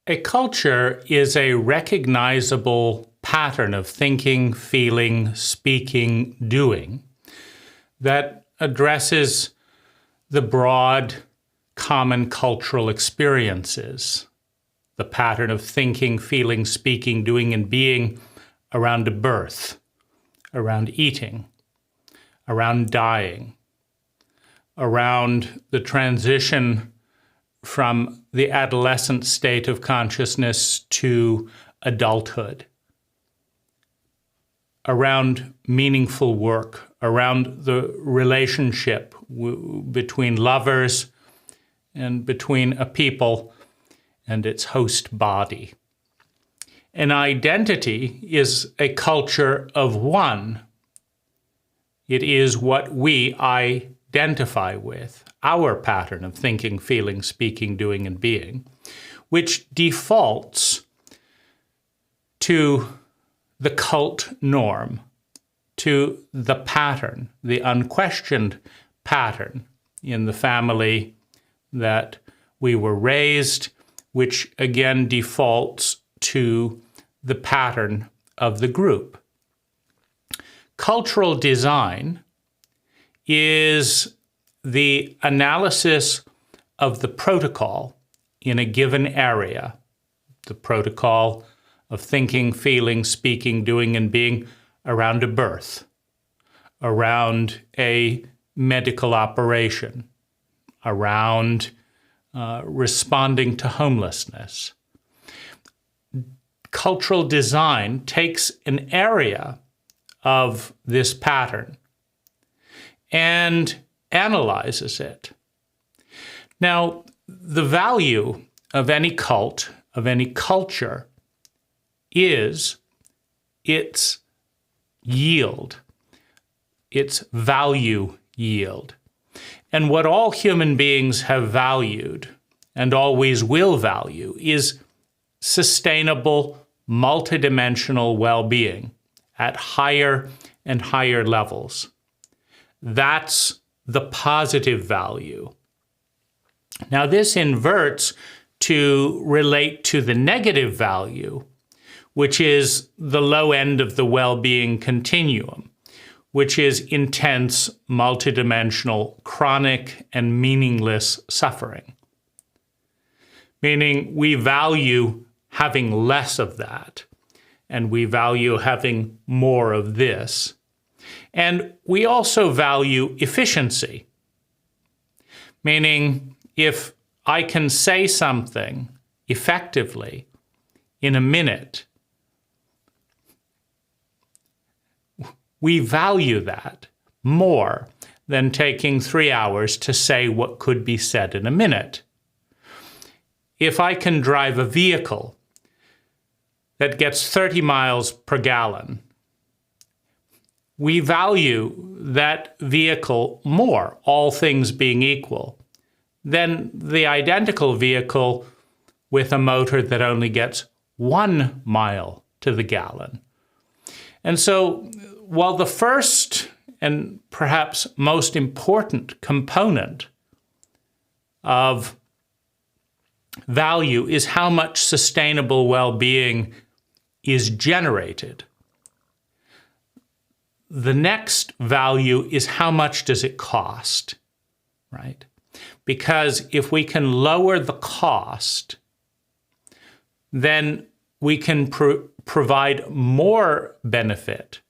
A culture is a recognizable pattern of thinking, feeling, speaking, doing that addresses the broad, common cultural experiences. The pattern of thinking, feeling, speaking, doing, and being around a birth, around eating, around dying, around the transition from the adolescent state of consciousness to adulthood, around meaningful work, around the relationship between lovers and between a people and its host body. An identity is a culture of one. It is what we identify with, our pattern of thinking, feeling, speaking, doing, and being, which defaults to the cult norm, to the pattern, the unquestioned pattern in the family that we were raised, which again defaults to the pattern of the group. Cultural design is the analysis of the protocol in a given area, the protocol of thinking, feeling, speaking, doing, and being around a birth, around a medical operation, around responding to homelessness. Cultural design takes an area of this pattern and analyzes it. Now, the value of any cult, of any culture, is its yield, its value yield. And what all human beings have valued and always will value is sustainable, multidimensional well-being at higher and higher levels. That's the positive value. Now, this inverts to relate to the negative value, which is the low end of the well-being continuum, which is intense, multidimensional, chronic, and meaningless suffering. Meaning we value having less of that, and we value having more of this. And we also value efficiency, meaning if I can say something effectively in a minute, we value that more than taking 3 hours to say what could be said in a minute. If I can drive a vehicle that gets 30 miles per gallon, we value that vehicle more, all things being equal, than the identical vehicle with a motor that only gets 1 mile to the gallon. And so, while the first and perhaps most important component of value is how much sustainable well-being is generated, the next value is how much does it cost, right? Because if we can lower the cost, then we can provide more benefit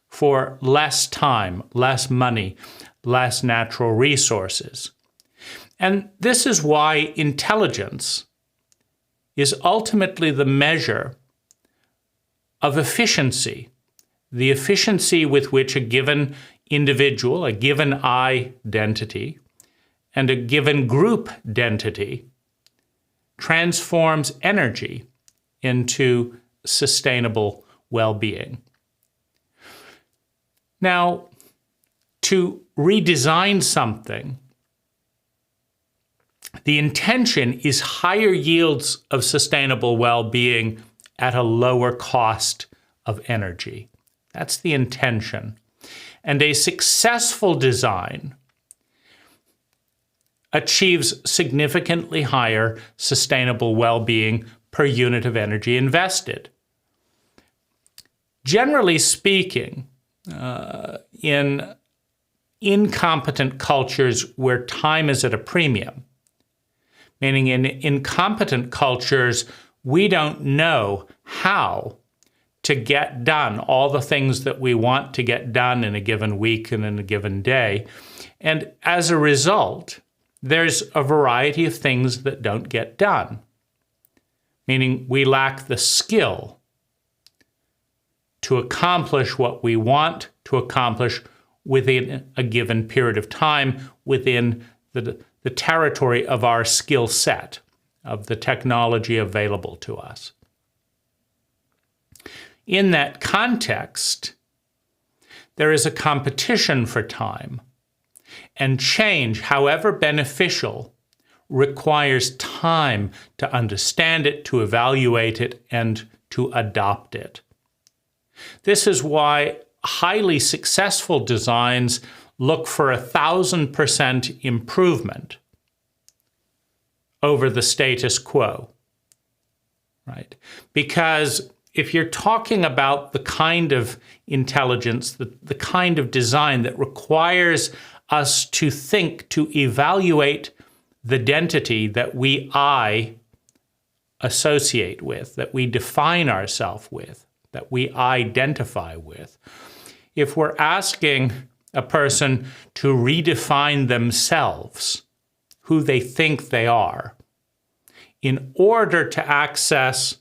for less time, less money, less natural resources. And this is why intelligence is ultimately the measure of efficiency, the efficiency with which a given individual, a given identity, and a given group identity transforms energy into sustainable well-being. Now, to redesign something, the intention is higher yields of sustainable well-being at a lower cost of energy. That's the intention. And a successful design achieves significantly higher sustainable well-being per unit of energy invested. Generally speaking, in incompetent cultures where time is at a premium, meaning in incompetent cultures, we don't know how to get done all the things that we want to get done in a given week and in a given day. And as a result, there's a variety of things that don't get done, meaning we lack the skill to accomplish what we want to accomplish within a given period of time, within the territory of our skill set, of the technology available to us. In that context, there is a competition for time, and change, however beneficial, requires time to understand it, to evaluate it, and to adopt it. This is why highly successful designs look for 1,000% improvement over the status quo, right? Because if you're talking about the kind of intelligence, the kind of design that requires us to think, to evaluate the identity that I associate with, that we define ourselves with, that we identify with. If we're asking a person to redefine themselves, who they think they are, in order to access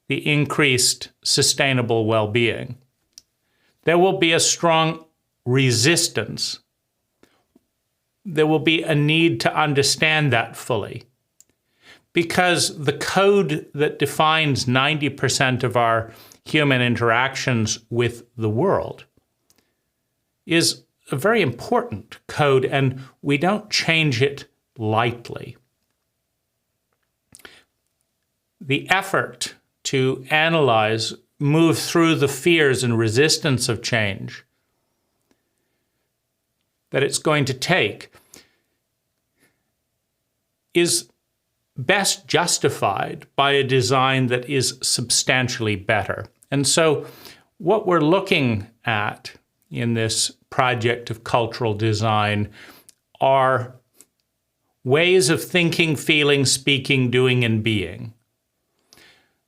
the increased sustainable well-being, there will be a strong resistance. There will be a need to understand that fully, because the code that defines 90% of our human interactions with the world is a very important code, and we don't change it lightly. The effort to analyze, move through the fears and resistance of change that it's going to take is best justified by a design that is substantially better. And so what we're looking at in this project of cultural design are ways of thinking, feeling, speaking, doing, and being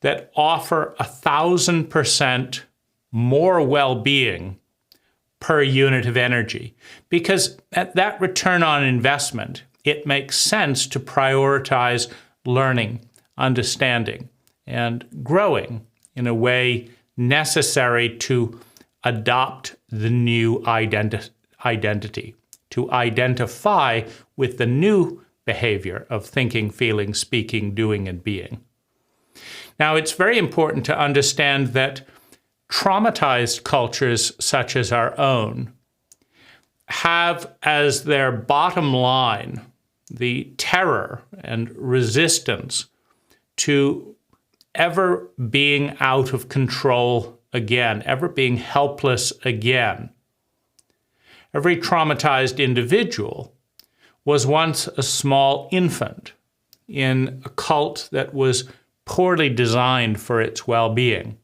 that offer 1,000% more well-being per unit of energy. Because at that return on investment, it makes sense to prioritize learning, understanding, and growing in a way necessary to adopt the new identity, to identify with the new behavior of thinking, feeling, speaking, doing, and being. Now, it's very important to understand that traumatized cultures such as our own have as their bottom line the terror and resistance to ever being out of control again, ever being helpless again. Every traumatized individual was once a small infant in a cult that was poorly designed for its well-being.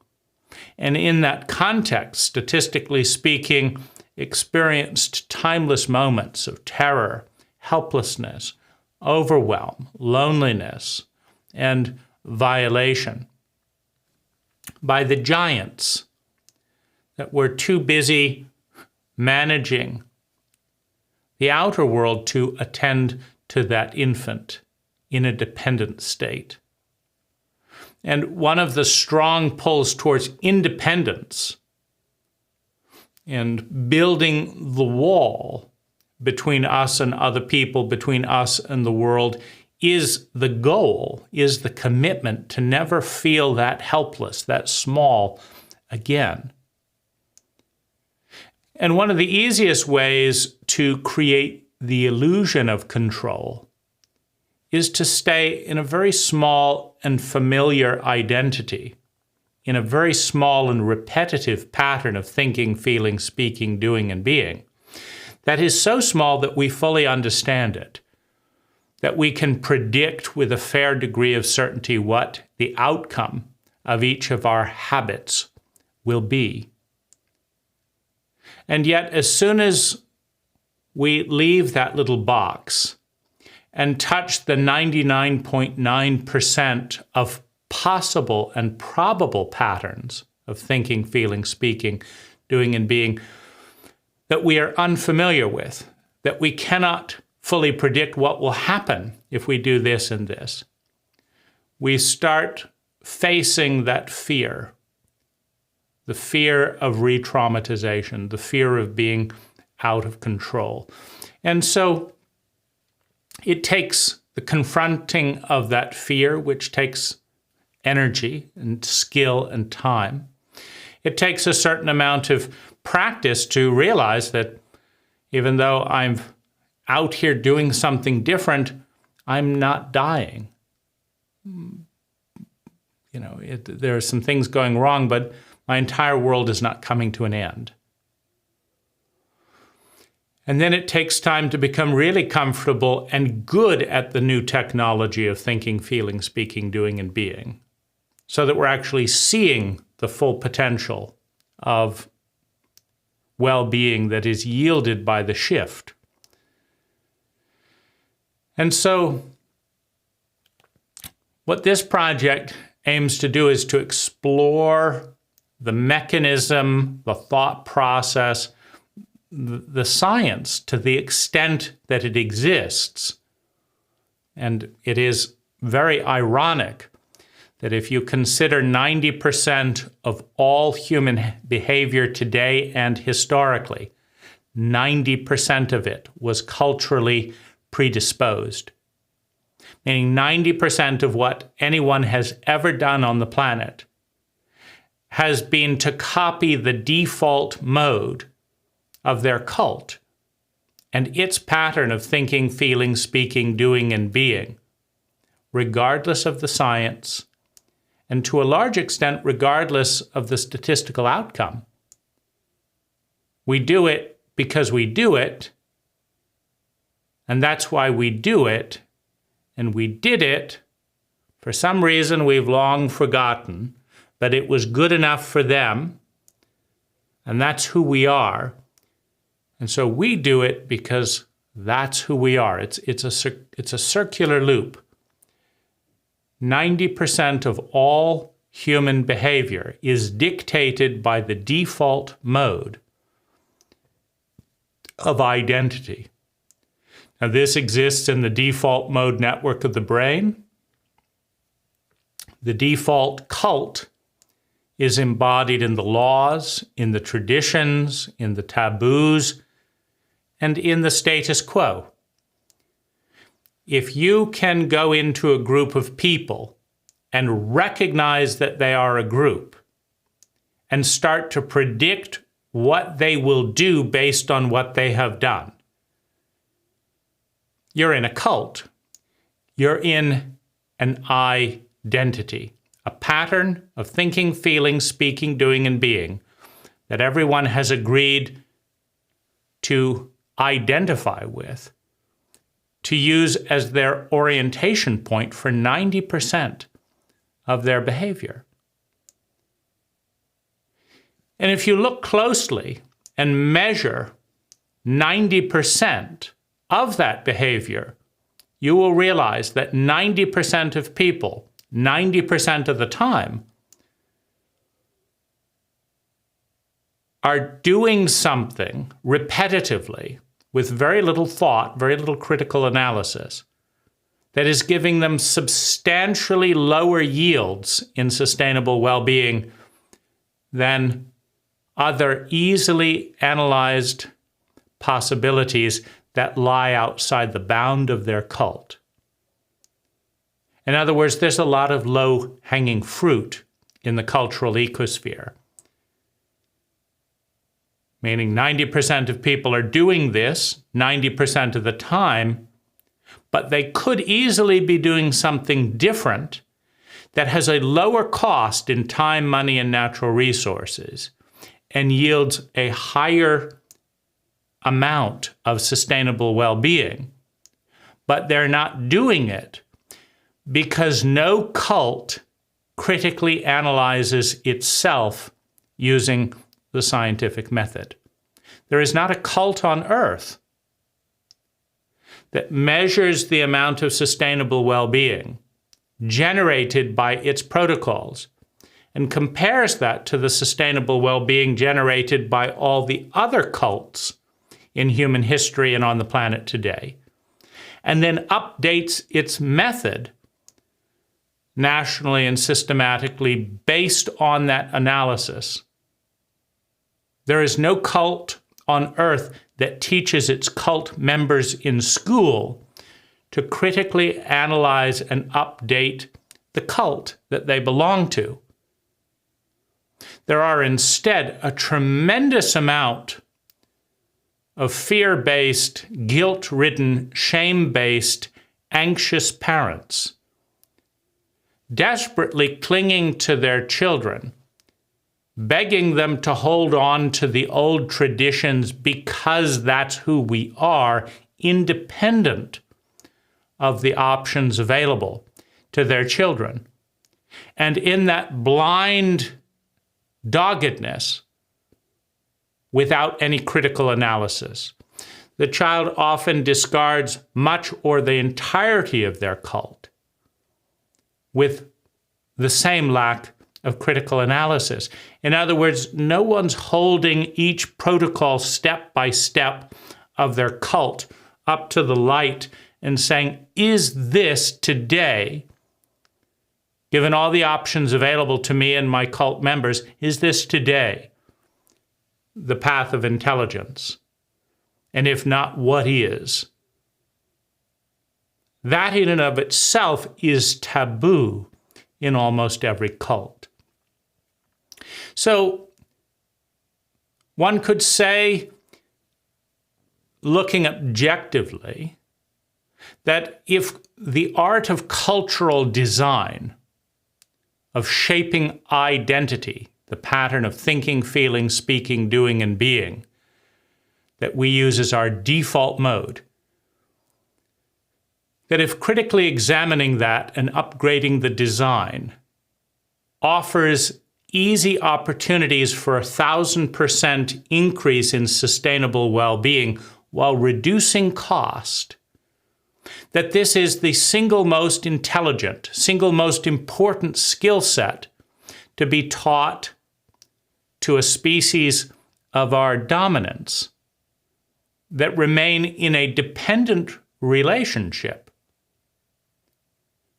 And in that context, statistically speaking, experienced timeless moments of terror, helplessness, overwhelm, loneliness, and violation by the giants that were too busy managing the outer world to attend to that infant in a dependent state. And one of the strong pulls towards independence and building the wall between us and other people, between us and the world, is the goal, is the commitment to never feel that helpless, that small again. And one of the easiest ways to create the illusion of control is to stay in a very small and familiar identity, in a very small and repetitive pattern of thinking, feeling, speaking, doing, and being, that is so small that we fully understand it, that we can predict with a fair degree of certainty what the outcome of each of our habits will be. And yet, as soon as we leave that little box and touch the 99.9% of possible and probable patterns of thinking, feeling, speaking, doing, and being that we are unfamiliar with, that we cannot fully predict what will happen if we do this and this, we start facing that fear, the fear of re-traumatization, the fear of being out of control. And so it takes the confronting of that fear, which takes energy and skill and time. It takes a certain amount of practice to realize that even though I'm out here doing something different, I'm not dying. There are some things going wrong, but my entire world is not coming to an end. And then it takes time to become really comfortable and good at the new technology of thinking, feeling, speaking, doing, and being, so that we're actually seeing the full potential of well-being that is yielded by the shift. And so what this project aims to do is to explore the mechanism, the thought process, the science to the extent that it exists. And it is very ironic that if you consider 90% of all human behavior today and historically, 90% of it was culturally predisposed. Meaning 90% of what anyone has ever done on the planet has been to copy the default mode of their cult and its pattern of thinking, feeling, speaking, doing, and being, regardless of the science, and to a large extent, regardless of the statistical outcome. We do it because we do it, and that's why we do it, and we did it for some reason we've long forgotten, but it was good enough for them, and that's who we are. And so we do it because that's who we are. It's a circular loop. 90% of all human behavior is dictated by the default mode of identity. Now, this exists in the default mode network of the brain. The default cult is embodied in the laws, in the traditions, in the taboos, and in the status quo. If you can go into a group of people and recognize that they are a group and start to predict what they will do based on what they have done, you're in a cult. You're in an identity, a pattern of thinking, feeling, speaking, doing, and being that everyone has agreed to identify with, to use as their orientation point for 90% of their behavior. And if you look closely and measure 90% of that behavior, you will realize that 90% of people, 90% of the time, are doing something repetitively with very little thought, very little critical analysis, that is giving them substantially lower yields in sustainable well-being than other easily analyzed possibilities that lie outside the bound of their cult. In other words, there's a lot of low-hanging fruit in the cultural ecosphere, meaning 90% of people are doing this 90% of the time, but they could easily be doing something different that has a lower cost in time, money, and natural resources and yields a higher amount of sustainable well-being, but they're not doing it because no cult critically analyzes itself using the scientific method. There is not a cult on earth that measures the amount of sustainable well-being generated by its protocols and compares that to the sustainable well-being generated by all the other cults in human history and on the planet today, and then updates its method nationally and systematically based on that analysis. There is no cult on earth that teaches its cult members in school to critically analyze and update the cult that they belong to. There are instead a tremendous amount of fear-based, guilt-ridden, shame-based, anxious parents desperately clinging to their children, begging them to hold on to the old traditions because that's who we are, independent of the options available to their children. And in that blind doggedness, without any critical analysis, the child often discards much or the entirety of their cult with the same lack of critical analysis. In other words, no one's holding each protocol step by step of their cult up to the light and saying, is this today, given all the options available to me and my cult members, is this today the path of intelligence? And if not, what is? That in and of itself is taboo in almost every cult. So one could say, looking objectively, that if the art of cultural design, of shaping identity, the pattern of thinking, feeling, speaking, doing, and being, that we use as our default mode, that if critically examining that and upgrading the design offers easy opportunities for 1,000% increase in sustainable well-being while reducing cost, that this is the single most intelligent, single most important skill set to be taught to a species of our dominance that remain in a dependent relationship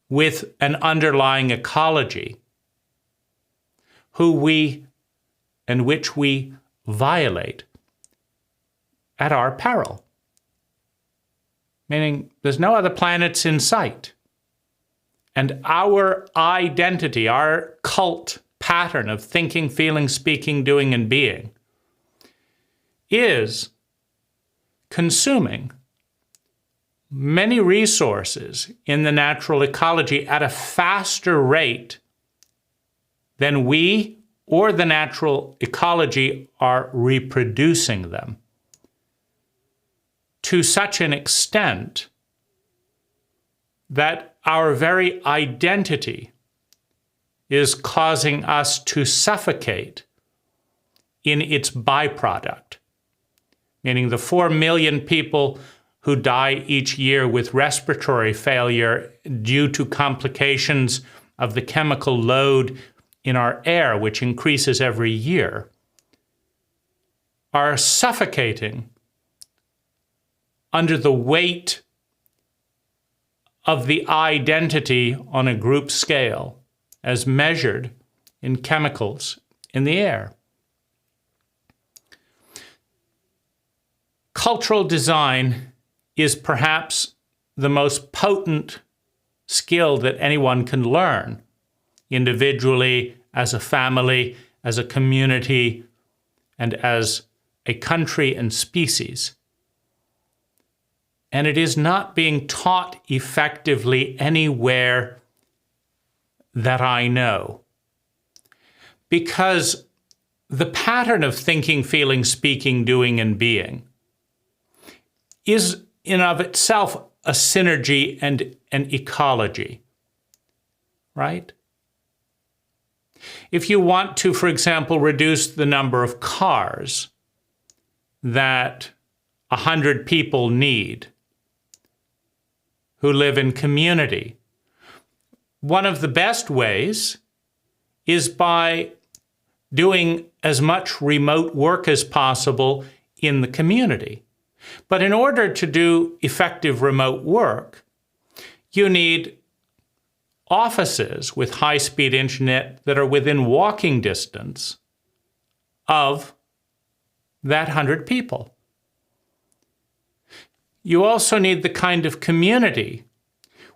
with an underlying ecology which we violate at our peril. Meaning there's no other planets in sight. And our identity, our cult pattern of thinking, feeling, speaking, doing, and being is consuming many resources in the natural ecology at a faster rate than we or the natural ecology are reproducing them, to such an extent that our very identity is causing us to suffocate in its byproduct, meaning the 4 million people who die each year with respiratory failure due to complications of the chemical load in our air, which increases every year, are suffocating under the weight of the identity on a group scale as measured in chemicals in the air. Cultural design is perhaps the most potent skill that anyone can learn, individually, as a family, as a community, and as a country and species. And it is not being taught effectively anywhere that I know. Because the pattern of thinking, feeling, speaking, doing, and being is in of itself a synergy and an ecology, right? If you want to, for example, reduce the number of cars that 100 people need who live in community, one of the best ways is by doing as much remote work as possible in the community. But in order to do effective remote work, you need offices with high-speed internet that are within walking distance of that 100 people. You also need the kind of community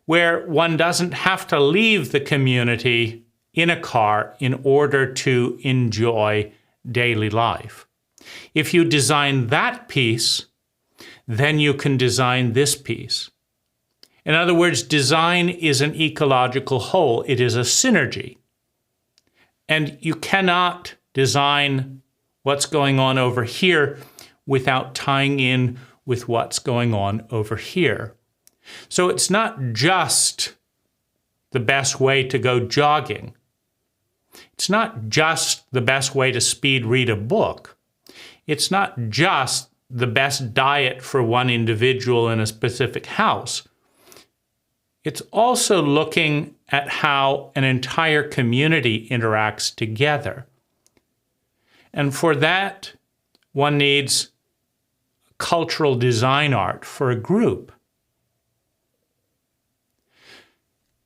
where one doesn't have to leave the community in a car in order to enjoy daily life. If you design that piece, then you can design this piece. In other words, design is an ecological whole. It is a synergy. And you cannot design what's going on over here without tying in with what's going on over here. So it's not just the best way to go jogging. It's not just the best way to speed read a book. It's not just the best diet for one individual in a specific house. It's also looking at how an entire community interacts together. And for that, one needs cultural design art for a group.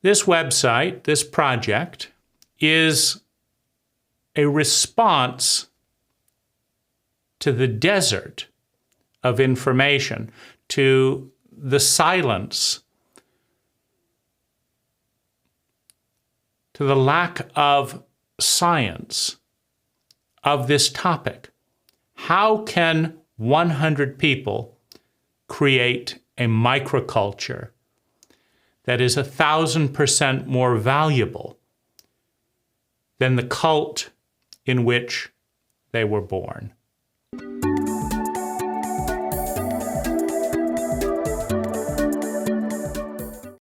This website, this project, is a response to the desert of information, to the silence, to the lack of science of this topic. How can 100 people create a microculture that is 1,000% more valuable than the cult in which they were born?